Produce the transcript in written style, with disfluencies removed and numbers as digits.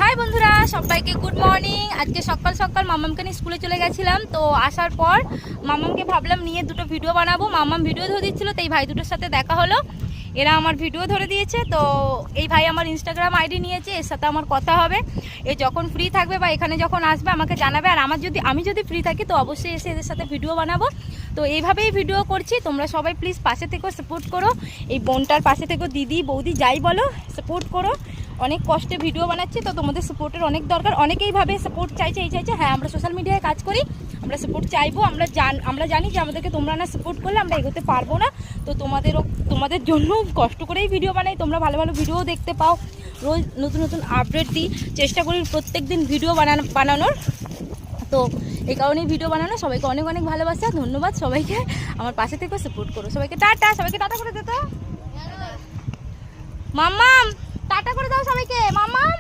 High বন্ধুরা, সবাইকে good morning. আজকে সকাল সকাল মামামকে নিয়ে স্কুলে চলে গেছিলাম। তো আসার পর মামামকে ভাবলাম নিয়ে দুটো ভিডিও বানাবো। মামাম ভিডিও ধরে দিচ্ছিলো, তো এই ভাই দুটোর সাথে দেখা হলো। এরা আমার ভিডিও ধরে দিয়েছে। তো এই ভাই আমার ইনস্টাগ্রাম আইডি নিয়েছে, এর সাথে আমার কথা হবে। এ যখন ফ্রি থাকবে বা এখানে যখন আসবে আমাকে জানাবে। আর আমি যদি ফ্রি থাকি তো অবশ্যই এসে এদের সাথে ভিডিও বানাবো। তো এইভাবেই ভিডিও করছি, তোমরা সবাই প্লিজ পাশে থেকো, সাপোর্ট করো। এই বোনটার পাশে থেকো, দিদি বৌদি যাই বলো, সাপোর্ট করো। অনেক কষ্টে ভিডিও বানাচ্ছি, তো তোমাদের সাপোর্টের অনেক দরকার। অনেকেই ভাবে সাপোর্ট চাইছে, হ্যাঁ আমরা সোশ্যাল মিডিয়ায় কাজ করি, আমরা সাপোর্ট চাইবো। আমরা জানি যে আমাদেরকে তোমরা না সাপোর্ট করলে আমরা এগোতে পারবো না। তো তোমাদের জন্য কষ্ট করেই ভিডিও বানাই, তোমরা ভালো ভালো ভিডিও দেখতে পাও। রোজ নতুন নতুন আপডেট দিই, চেষ্টা করি প্রত্যেক দিন ভিডিও বানানোর। তো এই কারণেই ভিডিও বানানো। সবাইকে অনেক অনেক ভালোবাসা, ধন্যবাদ সবাইকে। আমার পাশে থেকে সাপোর্ট করো। সবাইকে টাটা করে দে তো মাম্মাম, টাটা করে দাও সবাইকে। মাম্মাম।